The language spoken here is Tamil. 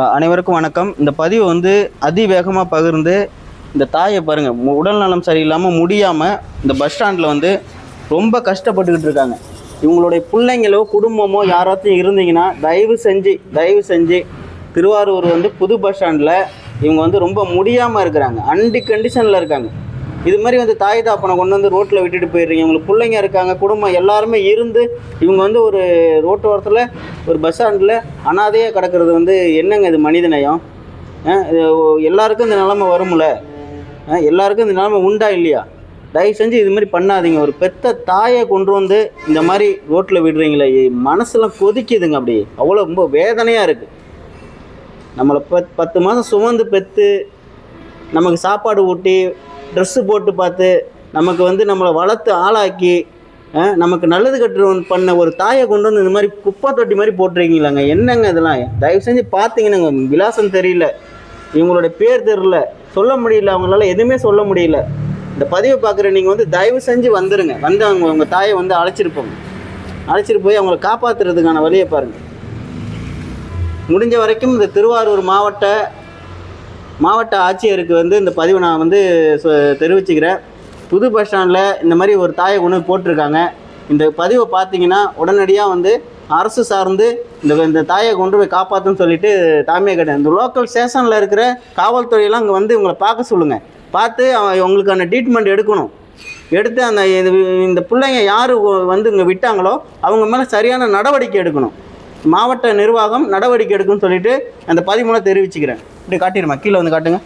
அனைவருக்கும் வணக்கம். இந்த பதிவு வந்து அதிவேகமாக பகிர்ந்து இந்த தாயை பாருங்கள், உடல் நலம் சரியில்லாமல் முடியாமல் இந்த பஸ் ஸ்டாண்டில் வந்து ரொம்ப கஷ்டப்பட்டுக்கிட்டு இருக்காங்க. இவங்களுடைய பிள்ளைங்களோ குடும்பமோ யாராச்சும் இருந்தீங்கன்னா தயவு செஞ்சு திருவாரூர் வந்து புது பஸ் ஸ்டாண்டில் இவங்க வந்து ரொம்ப முடியாமல் இருக்கிறாங்க, கண்டிஷனில் இருக்காங்க. இது மாதிரி வந்து தாய் தாப்பனை கொண்டு வந்து ரோட்டில் விட்டுட்டு போயிடுறீங்க. இவங்களுக்கு பிள்ளைங்க இருக்காங்க, குடும்பம் எல்லாருமே இருந்து இவங்க வந்து ஒரு ரோட்டு ஓரத்தில் ஒரு பஸ் ஸ்டாண்டில் அனாதையாக கிடக்கிறது வந்து என்னங்க இது மனிதநேயம்? எல்லாருக்கும் இந்த நிலைமை வரும்ல, எல்லாருக்கும் இந்த நிலைமை உண்டா இல்லையா? தயவு செஞ்சு இது மாதிரி பண்ணாதீங்க. ஒரு பெத்த தாயை கொண்டு வந்து இந்த மாதிரி ரோட்டில் விடுறீங்களே, மனசுலாம் கொதிக்குதுங்க. அப்படி அவ்வளோ ரொம்ப வேதனையாக இருக்குது. நம்மளை 10 மாதம் சுமந்து பெற்று நமக்கு சாப்பாடு ஊட்டி ட்ரெஸ்ஸு போட்டு பார்த்து நமக்கு வந்து நம்மளை வளர்த்து ஆளாக்கி நமக்கு நல்லது கட்டு பண்ண ஒரு தாயை கொண்டு வந்து இந்த மாதிரி குப்பை தொட்டி மாதிரி போட்டுருக்கீங்களாங்க. என்னங்க இதெல்லாம்? தயவு செஞ்சு பார்த்தீங்கன்னாங்க, விலாசம் தெரியல, இவங்களுடைய பேர் தெரியல, சொல்ல முடியல, அவங்களால எதுவுமே சொல்ல முடியல. இந்த பதிவை பார்க்குற நீங்கள் வந்து தயவு செஞ்சு வந்துடுங்க. வந்து உங்கள் தாயை வந்து அழைச்சிட்டு போய் அவங்கள காப்பாற்றுறதுக்கான வழியை பாருங்கள். முடிஞ்ச வரைக்கும் இந்த திருவாரூர் மாவட்ட ஆட்சியருக்கு வந்து இந்த பதிவை நான் வந்து தெரிவிச்சுக்கிறேன். புது பஸ் ஸ்டாண்டில் இந்த மாதிரி ஒரு தாயை கொண்டு போட்டிருக்காங்க. இந்த பதிவை பார்த்தீங்கன்னா உடனடியாக வந்து அரசு சார்ந்து இந்த தாயை கொண்டு போய் காப்பாற்றுன்னு சொல்லிட்டு தாமியை கேட்டேன். இந்த லோக்கல் ஸ்டேஷனில் இருக்கிற காவல்துறையெல்லாம் இங்கே வந்து இவங்களை பார்க்க சொல்லுங்கள். பார்த்து அவங்களுக்கான ட்ரீட்மெண்ட் எடுத்து இந்த பிள்ளைங்க யார் வந்து இங்கே விட்டாங்களோ அவங்க மேலே சரியான நடவடிக்கை எடுக்கணும். மாவட்ட நிர்வாகம் நடவடிக்கை எடுக்குன்னு சொல்லிட்டு அந்த பதிவு மூலம் தெரிவிச்சுக்கிறேன். இப்படி காட்டிடுமா, கீழே வந்து காட்டுங்க.